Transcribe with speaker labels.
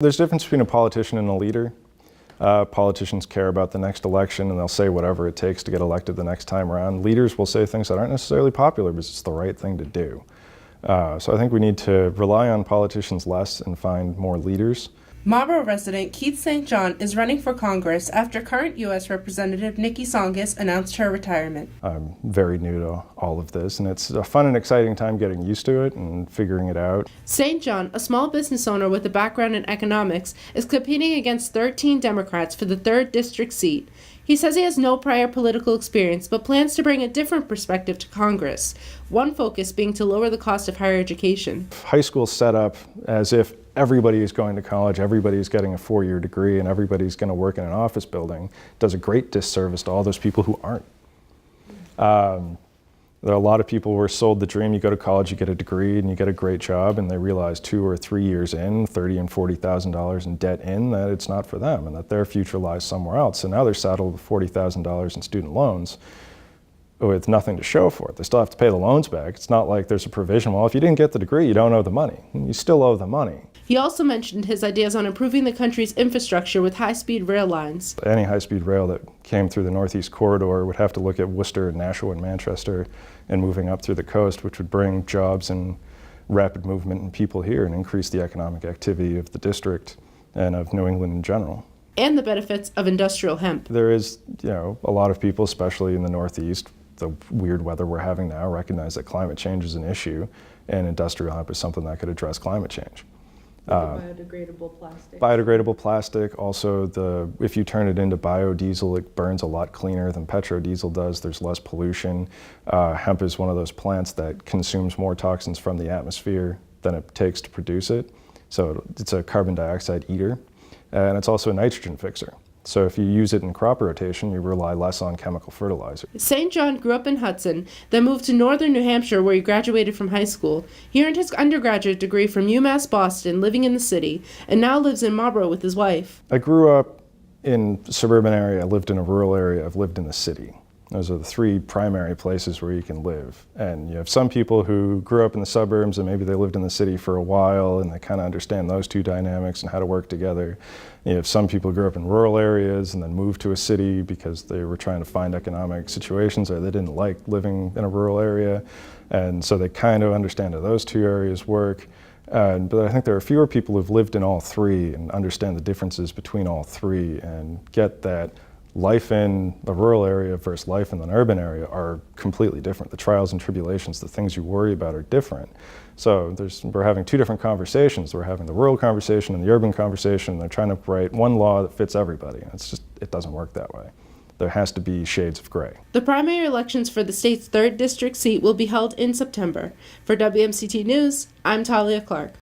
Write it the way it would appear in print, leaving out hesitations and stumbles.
Speaker 1: There's a difference between a politician and a leader. Politicians care about the next election and they'll say whatever it takes to get elected the next time around. Leaders will say things that aren't necessarily popular because it's the right thing to do. So I think we need to rely on politicians less and find more leaders.
Speaker 2: Marlborough resident St.John is running for Congress after current U.S. Representative Niki Tsongas announced her retirement.
Speaker 1: I'm very new to all of this, and it's a fun and exciting time getting used to it and figuring it out.
Speaker 2: St.John, a small business owner with a background in economics, is competing against 13 Democrats for the 3rd district seat. He says he has no prior political experience, but plans to bring a different perspective to Congress, one focus being to lower the cost of higher education.
Speaker 1: High school is set up as if everybody is going to college, everybody's getting a 4-year degree, and everybody's going to work in an office building. It does a great disservice to all those people who aren't. There are a lot of people who are sold the dream, you go to college, you get a degree, and you get a great job, and they realize 2 or 3 years in, $30,000 and $40,000 in debt in, that it's not for them, and that their future lies somewhere else. So now they're saddled with $40,000 in student loans with nothing to show for it. They still have to pay the loans back. It's not like there's a provision, well, if you didn't get the degree, you don't owe the money. You still owe the money.
Speaker 2: He also mentioned his ideas on improving the country's infrastructure with high-speed rail lines.
Speaker 1: Any high-speed rail that came through the Northeast Corridor would have to look at Worcester and Nashua and Manchester and moving up through the coast, which would bring jobs and rapid movement and people here and increase the economic activity of the district and of New England in general.
Speaker 2: And the benefits of industrial hemp.
Speaker 1: There is, a lot of people, especially in the Northeast, the weird weather we're having now, recognize that climate change is an issue, and industrial hemp is something that could address climate change.
Speaker 2: Biodegradable plastic.
Speaker 1: Biodegradable plastic. Also, if you turn it into biodiesel, it burns a lot cleaner than petrodiesel does. There's less pollution. Hemp is one of those plants that consumes more toxins from the atmosphere than it takes to produce it. So it's a carbon dioxide eater, and it's also a nitrogen fixer. So if you use it in crop rotation, you rely less on chemical fertilizer.
Speaker 2: St.John grew up in Hudson, then moved to northern New Hampshire where he graduated from high school. He earned his undergraduate degree from UMass Boston, living in the city, and now lives in Marlborough with his wife.
Speaker 1: I grew up in a suburban area, I lived in a rural area, I've lived in the city. Those are the 3 primary places where you can live. And you have some people who grew up in the suburbs and maybe they lived in the city for a while and they kind of understand those 2 dynamics and how to work together. You have some people who grew up in rural areas and then moved to a city because they were trying to find economic situations or they didn't like living in a rural area. And so they kind of understand how those 2 areas work. But I think there are fewer people who've lived in all 3 and understand the differences between all 3 and get that life in a rural area versus life in an urban area are completely different. The trials and tribulations, the things you worry about are different. So we're having 2 different conversations. We're having the rural conversation and the urban conversation, and they're trying to write one law that fits everybody. And it doesn't work that way. There has to be shades of gray.
Speaker 2: The primary elections for the state's 3rd district seat will be held in September. For WMCT News, I'm Talia Clark.